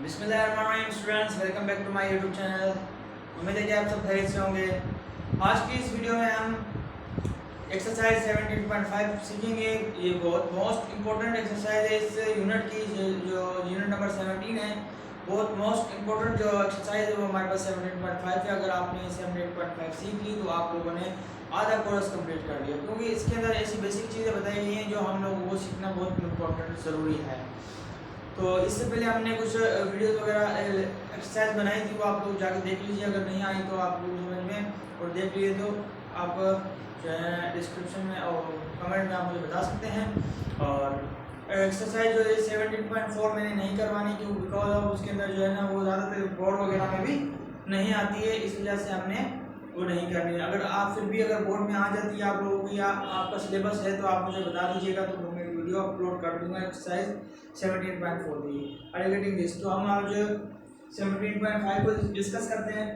बिस्मिल्लाहिर्रहमानिर्रहीम students, welcome back to my YouTube channel. उम्मीद है कि आप सब खैरियत से होंगे। आज की इस वीडियो में हम एक्सरसाइज 17.5 सीखेंगे। ये बहुत मोस्ट इम्पोर्टेंट एक्सरसाइज है इस यूनिट की, जो यूनिट नंबर 17 है। बहुत मोस्ट इम्पोर्टेंट जो एक्सरसाइज है वो हमारे पास 17.5 है। अगर आपने 17.5 सीख ली तो आप लोगों ने आधा कोर्स कंप्लीट कर लिया, क्योंकि इसके अंदर ऐसी बेसिक चीज़ें बताई गई हैं जो हम लोगों को सीखना बहुत इम्पोर्टेंट ज़रूरी है। तो इससे पहले हमने कुछ वीडियोस वगैरह एक्सरसाइज बनाई थी, वो आप लोग जाके देख लीजिए। अगर नहीं आई तो आप लोग समझ में और देख लीजिए तो आप जो है डिस्क्रिप्शन में और कमेंट में आप मुझे बता सकते हैं। और एक्सरसाइज जो है 17.4 मैंने नहीं करवानी, क्यों बिकॉज ऑफ उसके अंदर जो है ना वो ज़्यादातर बोर्ड वगैरह में भी नहीं आती है, इस वजह से हमने वो नहीं करनी है। अगर आप फिर भी अगर बोर्ड में आ जाती है आप लोगों को या आपका सिलेबस है तो आप मुझे बता दीजिएगा, तो मैं वीडियो अपलोड कर दूंगा एक्सरसाइज 17.4 की। Are you getting this? तो हम आज 17.5 को डिस्कस करते हैं।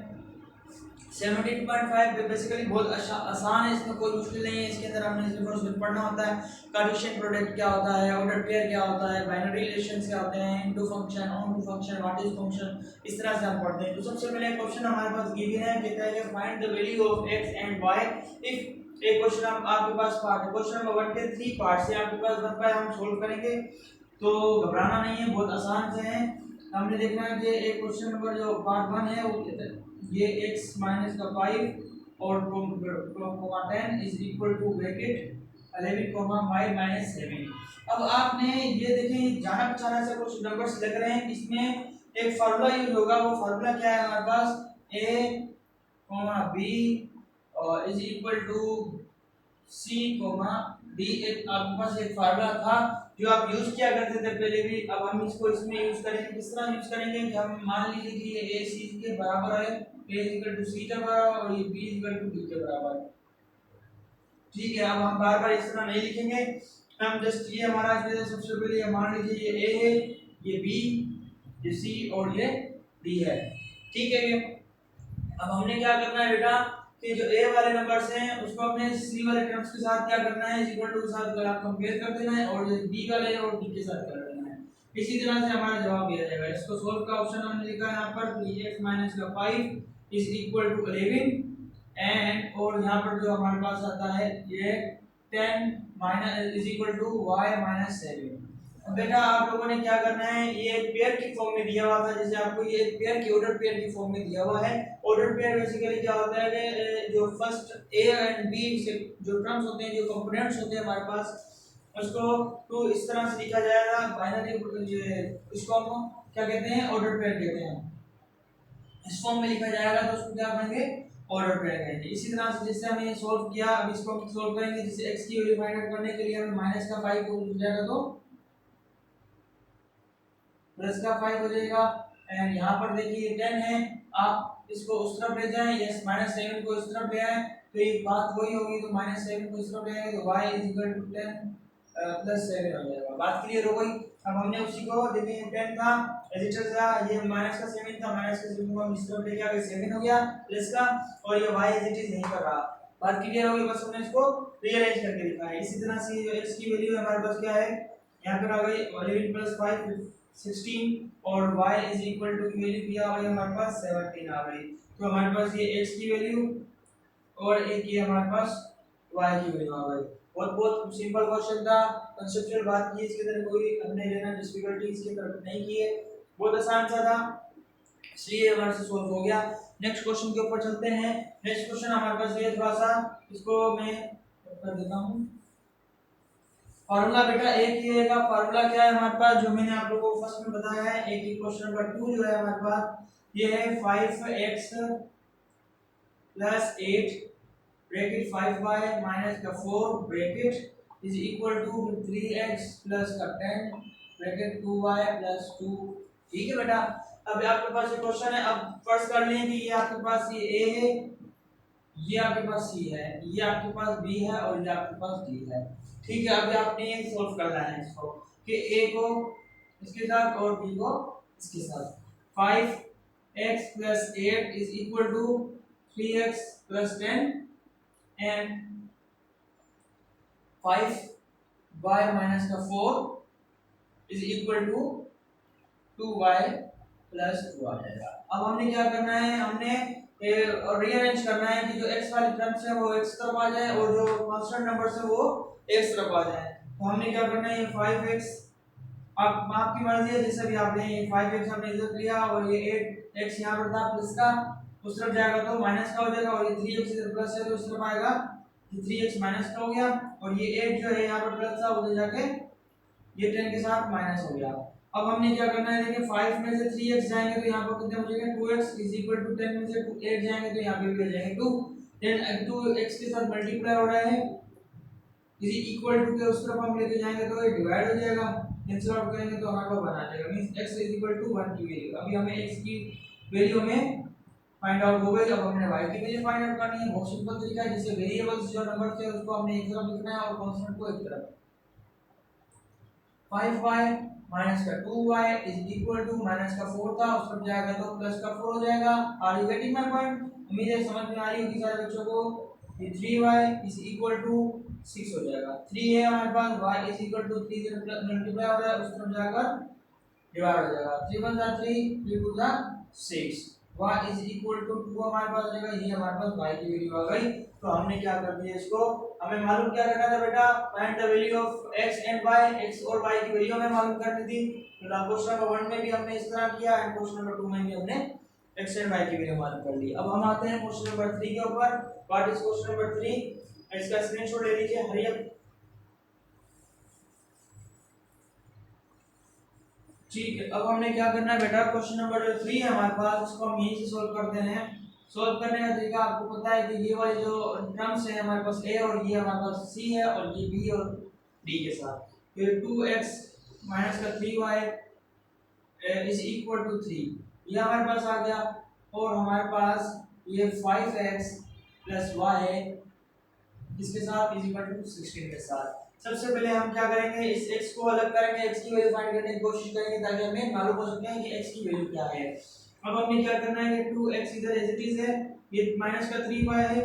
17.5 बेसिकली बहुत आसान है, इसमें कोई मुश्किल नहीं है। इसके अंदर हमने सिर्फ और सिर्फ पढ़ना होता है कार्टेशियन प्रोडक्ट क्या होता है, ऑर्डर पेयर क्या होता है, बाइनरी रिलेशंस क्या होते हैं, into function, onto function, what is function, इस तरह से हम पढ़ते हैं। तो सबसे पहले क्वेश्चन हमारे पास गिवन है, कहता है कि find the value of x and y if. एक क्वेश्चन आपके पास पार्ट है, क्वेश्चन नंबर 1 के 3 पार्ट से आपके पास 1 बाय हम सोल्व करेंगे, तो घबराना नहीं है, बहुत आसान से है। हमने देखना है कि एक क्वेश्चन नंबर जो पार्ट 1 है वो ये x माइनस का 5 और 10 is equal to bracket 11 y minus 7। अब आपने ये देखें जाना पहचाना से कुछ नंबर्स लग रहे हैं, इसमें एक फार्मूला यूज होगा। वो फार्मूला क्या है हमारे पास, a b और is equal to C D. एक आपके पास एक फार्मूला था जो आप यूज किया करते थे पहले भी। अब हम इसको इसमें यूज करेंगे। किस तरह यूज करेंगे कि हम मान लीजिए कि ये a c के बराबर है, a इक्वल टू c के बराबर और ये b इक्वल टू d के बराबर। ठीक है, अब हम बार बार इस तरह नहीं लिखेंगे, हम जस्ट ये हमारा सबसे पहले मान लीजिए ये a है, ये b, ये c और ये d है। ठीक है, ये अब हमने क्या करना है बेटा कि जो a वाले नंबर्स हैं उसको अपने c वाले टर्म्स के साथ क्या करना है, इक्वल टू के साथ कंपेयर कर देना है, और जो b वाले हैं और d के साथ कर देना है। इसी तरह से हमारा जवाब दिया जाएगा। इसको सोल्व का ऑप्शन हमने लिखा है यहाँ पर, x माइनस का 5 इज इक्वल टू 11 एंड, और यहाँ पर जो हमारे पास आता है ये 10 minus is equal to y minus 7। अब बेटा आप लोगों ने क्या करना है, ये एक पेयर की फॉर्म में दिया हुआ था, जैसे आपको ये एक पेयर की ऑर्डर पेयर की फॉर्म में दिया हुआ है। ऑर्डर पेयर बेसिकली क्या होता है कि जो फर्स्ट a एंड b से जो टर्म्स होते हैं, जो कंपोनेंट्स होते हैं हमारे पास, उसको तो इस तरह से लिखा जाएगा बाइनरी। इसको हम क्या कहते हैं, ऑर्डर पेयर कहते हैं। इस फॉर्म में लिखा जाएगा तो उसको क्या कहेंगे, ऑर्डर पेयर कहेंगे। इसी तरह से जैसे हमने सॉल्व किया, अब इसको हम सॉल्व करेंगे। जैसे x की वैल्यू फाइंड आउट करने के लिए हमें माइनस का 5 को मिल जाएगा तो प्लस का 5 हो जाएगा। एंड यहाँ पर देखिए 10 है, आप इसको उस तरफ ले जाएं, यस माइनस 7 को इस तरफ ले आए तो ये बात वही होगी, तो माइनस 7 को इस तरफ ले आएंगे तो y is equal to 10 plus 7 हो जाएगा। बात क्लियर हो गई। अब हमने उसी को देखिए 10 था, रजिस्टर था, ये माइनस का 7 था, माइनस का 7 को हम इस तरफ ले गया, 7 हो गया प्लस का, और ये y एज इट इज नहीं कर रहा। बात क्लियर हो गई, बस हमने इसको रीअरेंज करके लिखा है। इसी तरह से जो x की वैल्यू हमारे पास क्या है, यहाँ पर आ गई 11 प्लस 5 16 और y इज इक्वल टू की वैल्यू क्या आ गई हमारे पास 17 आ गई। तो हमारे पास ये x की वैल्यू और एक ये हमारे पास y की वैल्यू आ गई। बहुत बहुत सिंपल क्वेश्चन था, कंसेप्चुअल बात की, इसके अंदर कोई हमने लेना डिफिकल्टी इसके तरफ नहीं की है, बहुत आसान सा था, इसलिए हमारे से सॉल्व हो गया। नेक्स्ट क्वेश्चन के ऊपर चलते हैं। नेक्स्ट क्वेश्चन हमारे पास ये थोड़ा सा, इसको मैं कर देता हूं। फार्मूला बेटा एक ही रहेगा। फार्मूला क्या है हमारे पास, जो मैंने आप लोगों को फर्स्ट में बताया है, एक ही क्वेश्चन नंबर 2 जो है हमारे पास, ये है 5x plus 8 bracket 5y minus का 4 bracket is equal to 3x plus का 10 ब्रैकेट 2y प्लस 2। ठीक है बेटा, अब आपके पास ये क्वेश्चन है। अब फर्स्ट कर लें कि ये आपके पास ये a है, ये आपके पास c है, ये आपके पास b है और ये आपके पास d है। ठीक है, अभी आपने ये सॉल्व करना है इसको कि a को इसके साथ और b को इसके साथ। 5x plus 8 is equal to 3x plus 10 and 5y minus का 4 is equal to 2y plus 2 आ जाएगा। अब हमने क्या करना है, हमने रीअरेंज करना है कि जो x वाली टर्म्स है वो x तरफ आ जाए और जो कांस्टेंट नंबर्स है वो x तरफ आ जाए। तो हमने क्या करना है, ये 5x, आप आपकी मर्जी है जैसे भी आपने 5x हमने इधर लिया और ये 8x यहाँ पर था प्लस का, उस तरफ जाएगा तो माइनस का हो जाएगा, और ये 3x इधर प्लस है तो उस तरफ आएगा, ये 3x माइनस का हो गया, और ये 8 जो है यहाँ पर प्लस था उधर जाके ये 10 के साथ माइनस हो गया। अब हमने क्या करना है, देखिए 5 में से 3x जाएंगे तो यहाँ पर कितने बचेंगे, 2x इज इक्वल टू 10 में से 8 जाएंगे तो यहाँ पे भी हो जाएंगे 2, 10 2x के साथ मल्टीप्लाई हो रहा है, इज इक्वल टू के उस तरफ हम लेके जाएंगे तो ये डिवाइड हो जाएगा, कैंसिल आउट करेंगे तो हमारे पास बना जाएगा, means x is equal to 1 की वैल्यू। अभी हमें x की वैल्यू में फाइंड आउट हो गई। अब हमने y की वैल्यू फाइंड आउट करनी है, बहुत सिंपल तरीका है, जैसे वेरिएबल्स जो नंबर थे उसको हमने एक तरफ लिखना है और कांस्टेंट को एक तरफ। 5y माइनस का 2y is equal to minus का 4 था उस तरफ जाएगा तो प्लस का 4 हो जाएगा। Are you getting my point? उम्मीद है समझ में आ रही होगी सारे बच्चों को। ये 3y इज इक्वल टू 6 हो जाएगा, 3 है हमारे पास, y इज इक्वल टू 3 से मल्टीप्लाई हो रहा है उस तरफ जाकर डिवाइड हो जाएगा, 3 1 जा 3 3 2 जा 6, y इज इक्वल टू 2 हमारे पास रहेगा, ये हमारे पास y की वैल्यू आ गई। तो हमने क्या कर दिया, इसको हमें मालूम क्या करना था बेटा, find the value of x and y, x और y की वैल्यू हमें मालूम करनी थी। तो क्वेश्चन नंबर 1 में भी हमने इस तरह किया एंड क्वेश्चन नंबर 2 में भी हमने x एंड y की वैल्यू मालूम कर ली। अब हम आते हैं क्वेश्चन नंबर 3 के ऊपर। What is question number 3? इसका स्क्रीनशॉट ले लीजिए, हरी अप। ठीक है, अब हमने क्या करना है बेटा, क्वेश्चन नंबर 3 है हमारे पास, इसको हम यहीं से सॉल्व करते हैं। सॉल्व करने का तरीका आपको पता है कि ये वाले जो टर्म्स है हमारे पास a और ये हमारे पास c है और ये b और d के साथ, फिर 2x माइनस का 3y इज इक्वल टू 3, ये हमारे पास आ गया, और हमारे पास ये 5x प्लस y इसके साथ इज इक्वल टू 16 के साथ। सबसे पहले हम क्या करेंगे, इस x को अलग करेंगे, x की वैल्यू फाइंड करने की कोशिश करेंगे ताकि हमें मालूम हो सके कि x की वैल्यू क्या है। अब हमने क्या करना है कि 2x इधर एज इट इज है, ये माइनस का 3y है,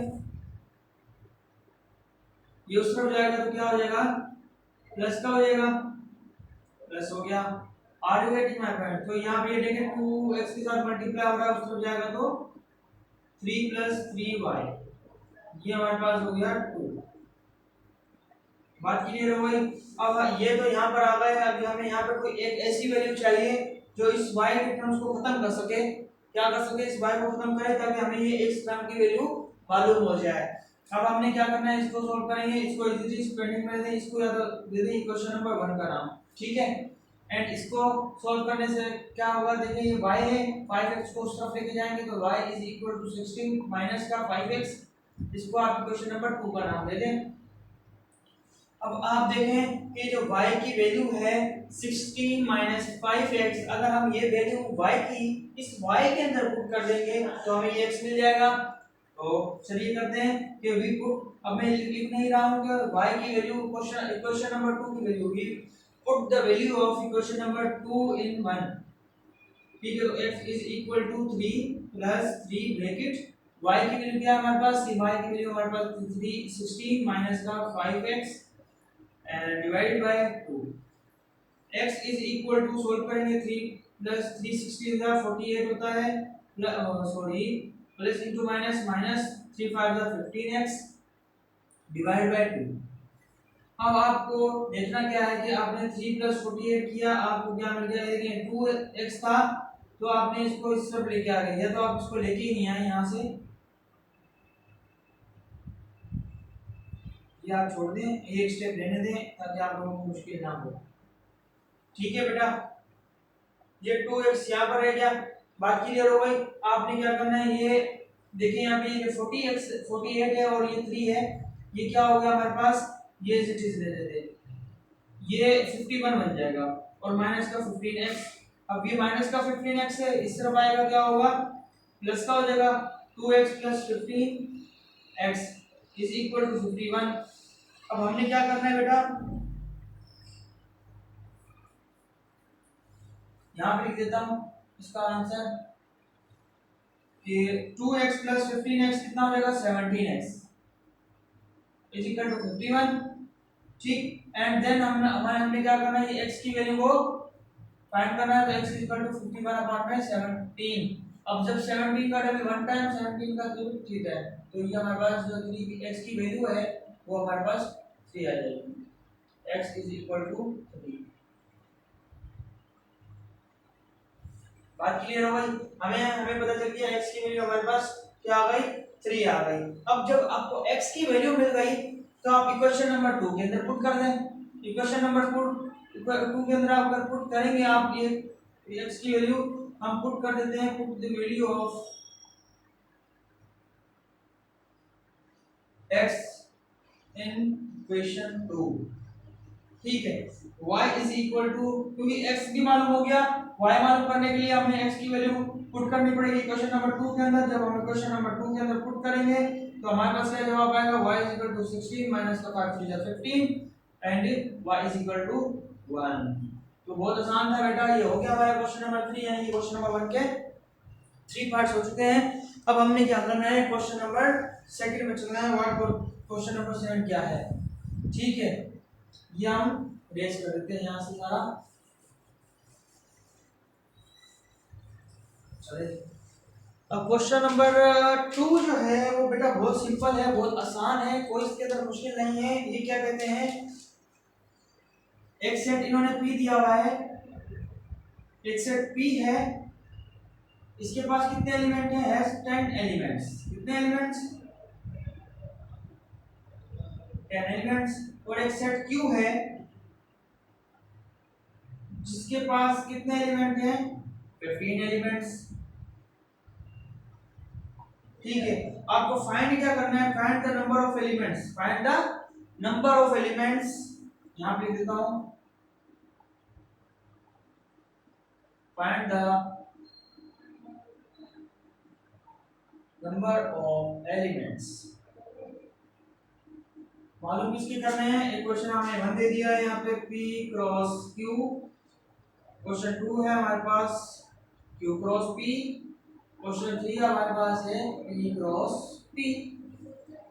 ये उस तरफ जाएगा तो क्या हो जाएगा, प्लस का हो जाएगा, प्लस हो गया। Are you getting my point? तो यहाँ पे देखें 2x के साथ मल्टीप्लाई हो रहा है, उस तरफ जाएगा तो 3 प्लस 3y, ये हमारे पास हो गया 2। बात क्लियर हो गई? अब ये तो यहाँ पर आ गए, अभी हमें यहाँ पर कोई एक ऐसी वैल्यू चाहिए जो इस y के टर्म्स को खत्म कर सके। क्या कर सके, इस y को खत्म करे ताकि हमें ये x टर्म की वैल्यू मालूम हो जाए। अब हमने क्या करना है, इसको सॉल्व करेंगे, इसको इजीली पेंडिंग में दे दें, इसको या तो दे दें क्वेश्चन नंबर 1 का नाम, ठीक है। एंड इसको सॉल्व करने से क्या होगा, देखिए ये y है, 5x को उस तरफ लेके जाएंगे तो y is equal to 16 minus का 5x, इसको आप क्वेश्चन नंबर 2 का नाम दे दें। अब आप देखें कि जो y की वैल्यू है 16 माइनस 5x, अगर हम ये वैल्यू y की इस y के अंदर पुट कर देंगे तो हमें ये x मिल जाएगा। तो चलिए करते हैं कि वी पुट, अब मैं लिख नहीं रहा हूं कि y की वैल्यू इक्वेशन नंबर 2 की value, we put the value of equation number 2 in 1, ठीक है। तो x is equal to 3 plus 3 bracket y की वैल्यू क्या है हमारे पास, y की वैल्यू हमारे पास 3 16 माइनस का 5x and divided by 2, x is equal to, solve करेंगे 3 प्लस 360 का 48 होता है, sorry plus into minus, minus 3 5 का 15x डिवाइड बाय 2। अब आपको देखना क्या है कि आपने 3 प्लस 48 किया, आपको क्या मिल गया, देखिए 2x था तो आपने इसको इस तरफ लेके आ गए, या तो आप इसको लेके ही नहीं आए यहाँ से, ये आप छोड़ दें, एक स्टेप लेने दें ताकि आप लोगों को मुश्किल ना हो, ठीक है बेटा। ये 2x यहाँ पर रह गया, बात क्लियर हो गई। आपने क्या करना है, ये देखिए यहाँ पे ये 48 है और ये 3 है, ये क्या हो गया हमारे पास, ये इस चीज ले लेते हैं, ये 51 बन जाएगा और माइनस का 15x। अब ये माइनस का 15x है, इस तरफ आएगा क्या होगा, प्लस का हो जाएगा, 2x plus 15x is equal to 51। अब हमने क्या करना है बेटा, यहां पे लिख देता हूं इसका आंसर कि 2x प्लस 15x कितना हो जाएगा, 17x इज इक्वल टू 51, ठीक। एंड देन हमने क्या करना है, x की वैल्यू को फाइंड करना है तो x इज इक्वल टू 51/17। अब जब 17 का डबल 1 टाइम 17 का क्यूब थीटा है तो ये हमारे पास जो 3 x की वैल्यू है वो हमारे पास 3 आ जाएगी। x is equal to 3। बात क्लियर हो गई? हमें पता चल गया x की वैल्यू हमारे पास क्या आ गई, 3 आ गई। अब जब आपको x की वैल्यू मिल गई तो आप इक्वेशन नंबर 2 के अंदर पुट कर दें। इक्वेशन नंबर 2 के अंदर आप अगर पुट करेंगे आप ये x की वैल्यू हम पुट कर देते हैं, put the value of x in equation 2। ठीक है, y इज इक्वल टू, क्योंकि x भी मालूम हो गया, y मालूम करने के लिए हमें x की वैल्यू पुट करनी पड़ेगी इक्वेशन नंबर 2 के अंदर। जब हम इक्वेशन नंबर 2 के अंदर पुट करेंगे तो हमारे पास क्या जवाब आएगा, y is equal to 16 minus का 5 3 जा 15 and y is equal to 1। तो बहुत आसान था बेटा, ये हो गया हमारा क्वेश्चन नंबर 3, यानी क्वेश्चन नंबर 1 के 3 पार्ट्स हो चुके हैं। अब हमने क्या करना है, क्वेश्चन नंबर 2 में चलना है। व्हाट क्वेश्चन नंबर 7 क्या है? ठीक है, ये हम रेस कर देते हैं यहां से सारा। चले, अब क्वेश्चन नंबर 2 जो है वो बेटा बहुत सिंपल है, बहुत आसान है, कोई इसके अंदर मुश्किल नहीं है। ये क्या कहते हैं, एक सेट इन्होंने P दिया हुआ है, एक सेट P है, इसके पास कितने एलिमेंट हैं, हैज 10 एलिमेंट्स। कितने एलिमेंट्स, 10 एलिमेंट्स। और एक सेट Q है जिसके पास कितने एलिमेंट हैं, 15 एलिमेंट्स। ठीक है, आपको फाइंड क्या करना है, find the number of elements, find the number of elements. यहां पे लिख देता हूं, find the number of elements. मालूम किसके करने हैं, एक क्वेश्चन हमें 1 दे दिया है यहाँ पे P क्रॉस Q, क्वेश्चन 2 है हमारे पास Q क्रॉस P, क्वेश्चन 3 हमारे पास है P क्रॉस P।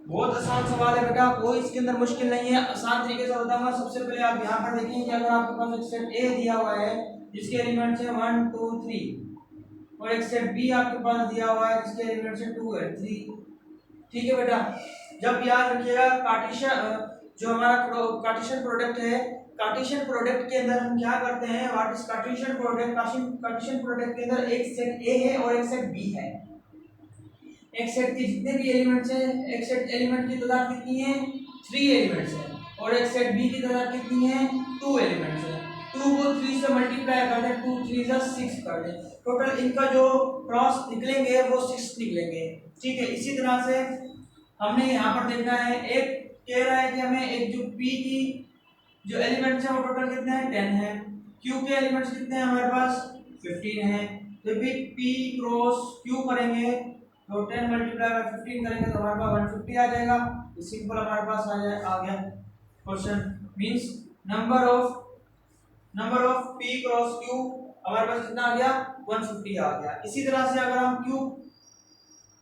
बहुत आसान सवाल है बेटा, कोई इसके अंदर मुश्किल नहीं है, आसान तरीके से बताऊंगा। सबसे पहले आप यहाँ पर देखें कि अगर आपके पास एक सेट A दिया हुआ है जिसके एलिमेंट्स हैं 1 2 3 और एक सेट B आपके पास दिया हुआ है जिसके एलिमेंट्स हैं 2 और 3। ठीक है बेटा, जब याद रखिएगा कार्टेशियन जो हमारा कार्टेशियन प्रोडक्ट है, कार्टेशियन प्रोडक्ट के अंदर हम क्या करते हैं, what is Cartesian product, Cartesian product के अंदर एक सेट A है और एक सेट B है। एक सेट के जितने भी एलिमेंट्स हैं, एक सेट एलिमेंट की तादाद कितनी है, 3 एलिमेंट्स है, और एक सेट B की तादाद कितनी है, 2 एलिमेंट्स है। 2 को 3 से मल्टीप्लाई कर दें, 2 3 जा 6 कर दें, टोटल इनका जो क्रॉस निकलेंगे वो 6 निकलेंगे। ठीक है, इसी तरह से हमने यहाँ पर देखना है, एक कह रहा है कि हमें एक जो P की जो एलिमेंट्स है वो टोटल कितने हैं, 10 है। Q के एलिमेंट्स कितने हैं हमारे पास, 15 है। जब भी P क्रॉस Q करेंगे तो 10 मल्टीप्लाई बाय 15 करेंगे तो हमारे पास 150 आ जाएगा। तो सिंपल हमारे पास आ गया question, means number of P cross Q हमारे पास कितना आ गया, 150 आ गया। इसी तरह से अगर हम Q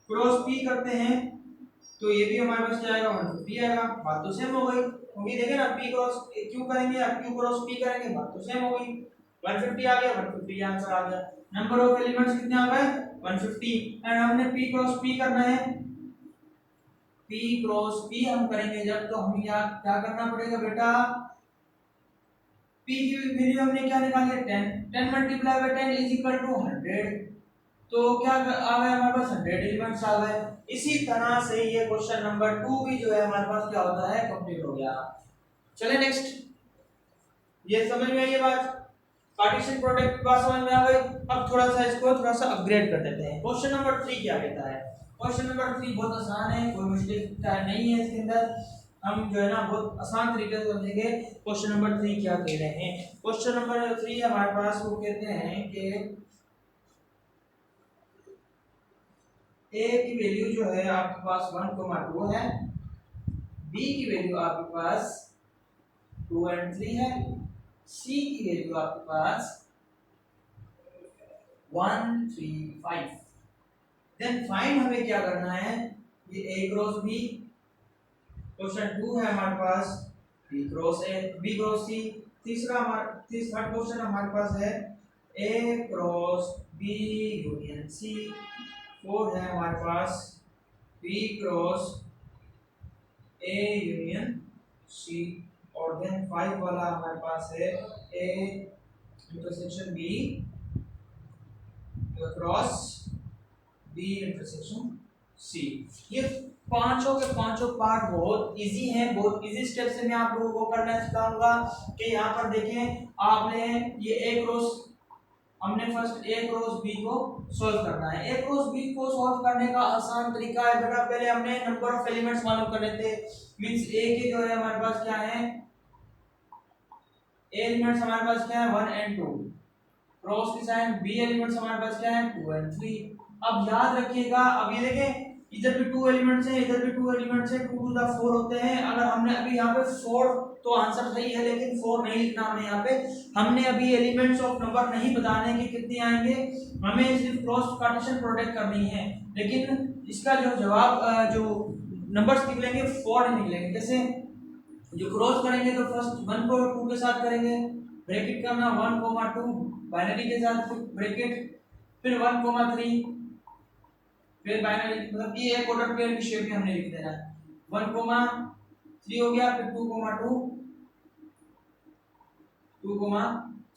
क्रॉस P करते हैं तो ये भी हमारे पास क्या आएगा, 150 आएगा। बात तो सेम हो गई, क्योंकि देखें ना P क्रॉस Q करेंगे या Q क्रॉस P करेंगे, बात तो सेम हो गई। 150 आ गया, 150 आंसर आ गया। नंबर ऑफ एलिमेंट्स कितने आ गए, 150। एंड हमने P क्रॉस P करना है, P क्रॉस P हम करेंगे जब, तो हमें क्या करना पड़ेगा बेटा, P की वैल्यू हमने क्या निकाली है, 10। 10 multiply by 10 is equal to 100। तो क्या आ गया हमारे पास, 100 एलिमेंट्स आ गए। इसी तरह से ये क्वेश्चन नंबर 2 भी जो है हमारे पास क्या होता है, कंप्लीट हो गया। चले नेक्स्ट, ये समझ में आई ये बात, कार्टेशियन प्रोडक्ट की बात समझ में आ गई। अब थोड़ा सा इसको थोड़ा सा अपग्रेड कर देते हैं। क्वेश्चन नंबर 3 क्या कहता है, क्वेश्चन नंबर 3 बहुत आसान है, कोई मुश्किल नहीं है इसके अंदर, हम जो है ना बहुत आसान तरीके से समझेंगे। क्वेश्चन नंबर 3 क्या कह रहे हैं, क्वेश्चन नंबर 3 हमारे पास वो कहते हैं कि A की वैल्यू जो है आपके पास 1,2 है, B की वैल्यू आपके पास 2 और 3 है, C की वैल्यू आपके पास 1 3 5। देन फाइंड हमें क्या करना है, ये A क्रॉस B, क्वेश्चन 2 है हमारे पास B cross A, B cross C। तीसरा क्वेश्चन हमारे पास है A cross B union C. 4 है हमारे पास B cross A union C. और देन 5 वाला हमारे पास है A intersection B cross B intersection C. ये पांचों के पांचों पार्ट बहुत इजी हैं, बहुत इजी स्टेप से मैं आप लोगों को करना सिखाऊंगा। कि यहाँ पर देखें आपने ये ए क्रॉस, हमने फर्स्ट ए क्रॉस बी को सॉल्व करना है। ए क्रॉस बी को सॉल्व करने का आसान तरीका है बेटा, पहले हमने नंबर ऑफ एलिमेंट्स मालूम करने थे। मींस ए के जो है हमारे पास क्या है, ए एलिमेंट्स हमारे पास क्या है 1 एंड 2। क्रॉस की साइन बी एलिमेंट्स हमारे पास क्या है 2 एंड 3। अब याद रखिएगा, अब ये देखें इधर भी 2 एलिमेंट्स हैं, इधर भी 2 एलिमेंट्स हैं, 2 टू द 4 होते हैं। अगर हमने अभी यहाँ पे 4 तो आंसर सही है, लेकिन 4 नहीं लिखना हमें यहाँ पे। हमने अभी एलिमेंट्स ऑफ नंबर नहीं बताने कि कितने आएंगे, हमें सिर्फ क्रॉस पार्टीशन प्रोडक्ट करनी है। लेकिन इसका जो जवाब जो नंबर्स निकलेंगे 4 नहीं निकलेंगे। कैसे, जो क्रॉस करेंगे तो फर्स्ट 1 को 2 के साथ करेंगे, ब्रैकेट करना 1 2 बाइनरी के साथ ब्रैकेट, फिर 1 3, फिर बाइनरी मतलब ये एक ऑर्डर पेयर की शेप में हमने लिख देना है। 1 3 हो गया, फिर 2 2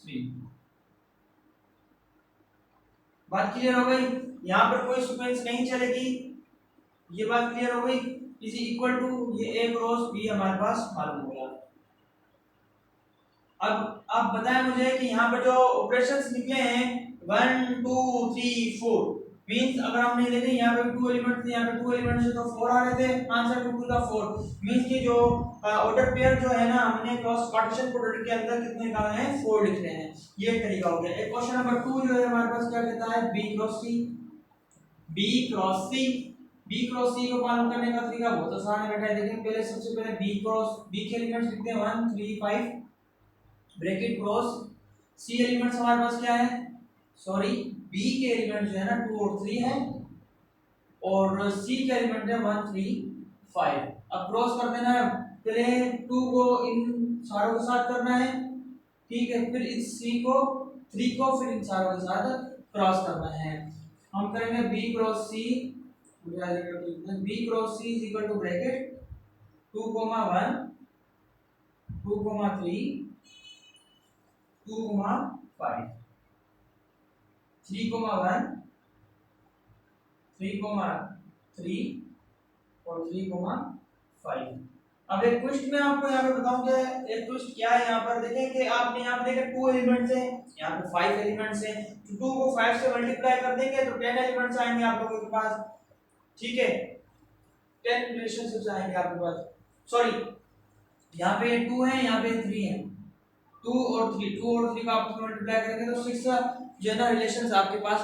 3। बात क्लियर हो गई, यहाँ पर कोई सीक्वेंस नहीं चलेगी, ये बात क्लियर हो गई। इज इक्वल टू ये ए क्रॉस बी हमारे पास मालूम हो गया। अब आप बताएं मुझे कि यहाँ पर जो ऑपरेशंस निकले हैं 1 2 3 4, मींस अगर हमने देखे यहाँ पे 2 एलिमेंट्स थे, यहाँ पे 2 एलिमेंट्स थे तो 4 आ रहे थे, आंसर 2 टू द 4। मींस कि जो ऑर्डर पेयर जो है ना, हमने क्रॉस पार्टीशन प्रोडक्ट के अंदर कितने निकालने हैं 4 लिखने हैं। ये तरीका हो गया। एक क्वेश्चन नंबर 2 जो है हमारे पास क्या कहता है, B cross C. B cross C, B cross सी को मालूम करने का तरीका बहुत आसान है बेटा। देखिए पहले सबसे पहले बी क्रॉस बी के एलिमेंट्स लिखते हैं 1 3 5 ब्रैकेट क्रॉस सी एलिमेंट्स हमारे पास क्या है, सॉरी बी के एलिमेंट जो है ना 2 और 3 है, और सी के एलिमेंट है 1 3 5। अब क्रॉस कर देना है, पहले 2 को इन सारों के साथ करना है, ठीक है, फिर इस सी को 3 को फिर इन सारों के साथ क्रॉस करना है। हम करेंगे B cross C, B cross C is equal to bracket 2 1 2 3 2 5 3 1 3 3 और 3 5। अब एक ट्विस्ट मैं आपको यहाँ पे बताऊंगा, एक ट्विस्ट क्या है यहाँ पर देखें कि आपने यहाँ पे देखे 2 एलिमेंट्स हैं, यहाँ पे 5 एलिमेंट्स हैं, तो 2 को 5 से मल्टीप्लाई कर देंगे तो 10 एलिमेंट्स आएंगे आप लोगों के पास, ठीक है, 10 रिलेशनशिप्स आएंगे आपके पास। सॉरी यहाँ पे 2 है, यहाँ पे 3 है, 2 और 3 का आपस में मल्टीप्लाई करेंगे तो 6 जो है ना रिलेशंस आपके पास,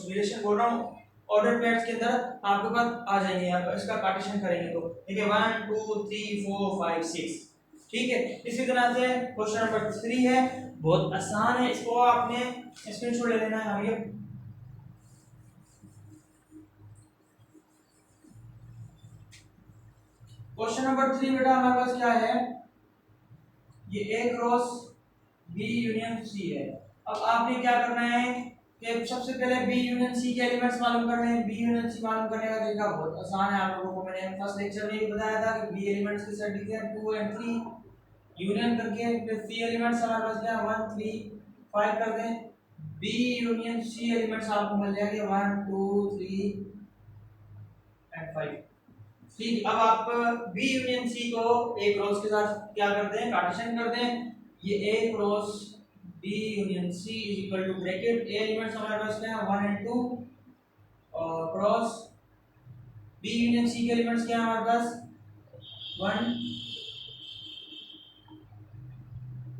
रिलेशन बोल रहा हूँ ऑर्डर पेयर्स के अंदर आपके पास आ जाएंगे। यहाँ पर इसका पार्टीशन करेंगे तो ठीक है 1 2 3 4 5 6, ठीक है। इसी तरह से क्वेश्चन नंबर 3 है, बहुत आसान है, इसको आपने स्क्रीनशॉट ले लेना है। आगे क्वेश्चन नंबर 3 बेटा हमारे पास क्या है, ये ए क्रॉस बी यूनियन सी है। अब आपने क्या करना है कि सबसे पहले बी यूनियन सी के एलिमेंट्स मालूम करने हैं। बी यूनियन सी मालूम करने का तरीका बहुत आसान है, आप लोगों को मैंने फर्स्ट लेक्चर में भी बताया था कि बी एलिमेंट्स के सेट लिखते हैं 2 एंड 3 यूनियन करके, फिर सी एलिमेंट्स हमारे पास क्या 1 3 5 कर दें, बी यूनियन सी एलिमेंट्स आपको मिल जाएंगे 1 2 3 एंड 5। ठीक, अब आप बी यूनियन सी को ए क्रॉस के साथ क्या करते हैं, पार्टीशन कर दें। ये A cross B union C is equal to bracket A elements हमारे पास क्या है 1 एंड 2 और क्रॉस बी यूनियन सी के एलिमेंट्स क्या है हमारे पास 1,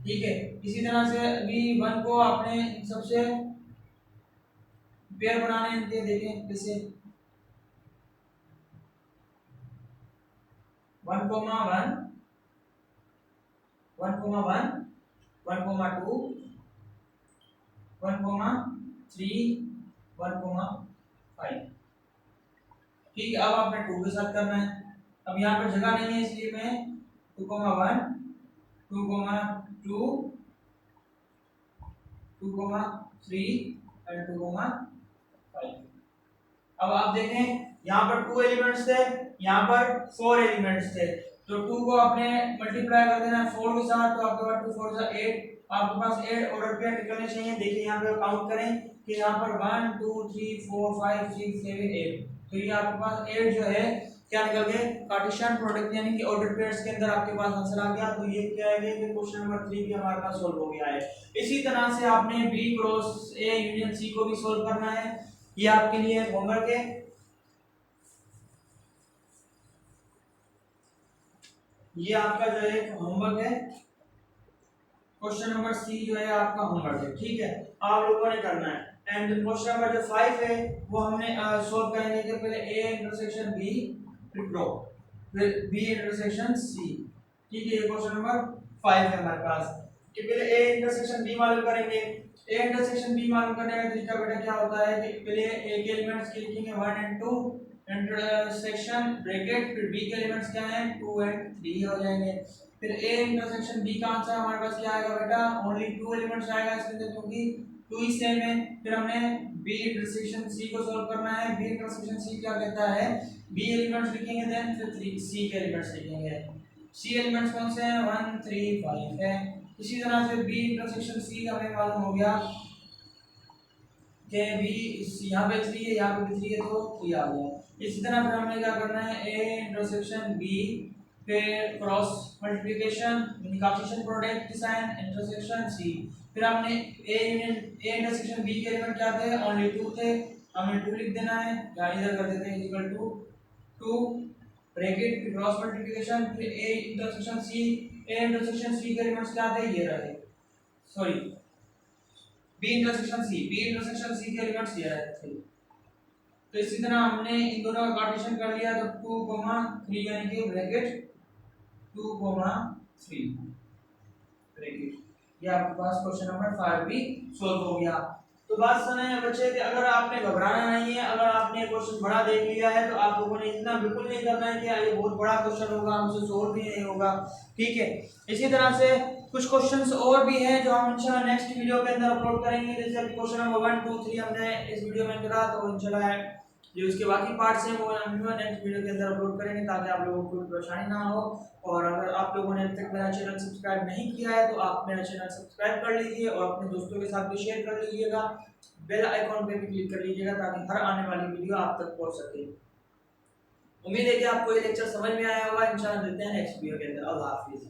ठीक है। इसी तरह से बी 1 को आपने सबसे पेयर बनाने दिए, देखें कैसे 1 1 1 1 2 1 3 1 5, ठीक है। अब आपने 2 के साथ करना है, अब यहाँ पर जगह नहीं है इसलिए मैं 2 1 2 2 2,3 एंड 2,5। अब आप देखें यहाँ पर 2 एलिमेंट्स थे, यहाँ पर 4 एलिमेंट्स थे, तो 2 को आपने मल्टीप्लाई कर देना है 4 के साथ, तो आपके पास 2 4 जा 8, आपके पास 8 ऑर्डर पेयर निकलने चाहिए। देखिए यहाँ पे काउंट करें कि यहाँ पर 1 2 3 4 5 6 7 8, तो ये आपके पास 8 जो है क्या निकल गए, कार्टेशियन प्रोडक्ट यानी कि ऑर्डर पेयर्स के अंदर आपके पास आंसर आ गया। तो ये क्या है कि क्वेश्चन नंबर 3 भी हमारे पास सॉल्व हो गया है। इसी तरह से आपने B cross A union C को भी सॉल्व करना है, ये आपके लिए होमवर्क है। ये आपका जो है होमवर्क है, क्वेश्चन नंबर सी जो है आपका होमवर्क है, ठीक है, आप लोगों ने करना है। एंड क्वेश्चन नंबर जो 5 है वो हमने सॉल्व करेंगे कि पहले A इंटरसेक्शन B फिर B इंटरसेक्शन C, ठीक है। ये क्वेश्चन नंबर 5 है हमारे पास कि पहले A इंटरसेक्शन B मालूम करेंगे। A इंटरसेक्शन B मालूम करने का तरीका बेटा क्या होता है कि पहले A के एलिमेंट्स के लिखेंगे 1 एंड 2 इंटरसेक्शन ब्रैकेट, फिर B के एलिमेंट्स क्या हैं 2 एंड 3 हो जाएंगे। फिर A इंटरसेक्शन B का आंसर हमारे पास क्या आएगा बेटा, ओनली 2 एलिमेंट्स आएगा इसके अंदर क्योंकि 2 ही सेम है। फिर हमने B इंटरसेक्शन C को सॉल्व करना है। B इंटरसेक्शन C क्या कहता है, B एलिमेंट्स लिखेंगे देन फिर C के एलिमेंट्स लिखेंगे। C एलिमेंट्स कौन से हैं 1 3 5 है। इसी तरह से B इंटरसेक्शन C का हमें मालूम हो गया कि B यहाँ पे 3 है, यहाँ पे 3 है, तो 3 आ गया। इसी तरह फिर हमें क्या करना है A इंटरसेक्शन B, फिर cross multiplication Cartesian product design intersection C, फिर हमने A इंटरसेक्शन B के एलिमेंट क्या थे, ओनली 2 थे, हमें 2 लिख देना है या इधर कर देते हैं इक्वल टू 2 ब्रैकेट फिर क्रॉस मल्टीप्लिकेशन फिर A इंटरसेक्शन C के एलिमेंट्स क्या थे, ये रहे, सॉरी B इंटरसेक्शन C के एलिमेंट्स ये रहे। तो इसी तरह हमने इन दोनों का कार्टेशियन कर लिया, तो 2,3 यानी कि ब्रैकेट 2,3 ब्रैकेट, ये आपके पास क्वेश्चन नंबर 5 भी सॉल्व हो गया। तो बात सुने बच्चे कि अगर आपने घबराना नहीं है, अगर आपने क्वेश्चन बड़ा देख लिया है तो आप लोगों ने इतना बिल्कुल नहीं करना है कि ये बहुत बड़ा क्वेश्चन होगा हमसे सॉल्व भी नहीं होगा, ठीक है। इसी तरह से कुछ क्वेश्चंस और भी हैं जो हम इंशाल्लाह नेक्स्ट वीडियो के अंदर अपलोड करेंगे। जैसे क्वेश्चन नंबर 1 2 3 हमने इस वीडियो में करा, तो इंशाल्लाह जो इसके बाकी पार्ट्स हैं वो हम नेक्स्ट वीडियो के अंदर अपलोड करेंगे ताकि आप लोगों को कोई परेशानी ना हो। और अगर आप लोगों ने अभी तक मेरा चैनल सब्सक्राइब नहीं किया है तो आप मेरा चैनल सब्सक्राइब कर लीजिए और अपने दोस्तों के साथ भी शेयर कर लीजिएगा, बेल आइकॉन पे भी क्लिक कर लीजिएगा ताकि हर आने वाली वीडियो आप तक पहुंच सके। उम्मीद है कि आपको ये लेक्चर समझ में आया होगा। इंशाल्लाह मिलते हैं नेक्स्ट वीडियो के अंदर। अल्लाह हाफिज़।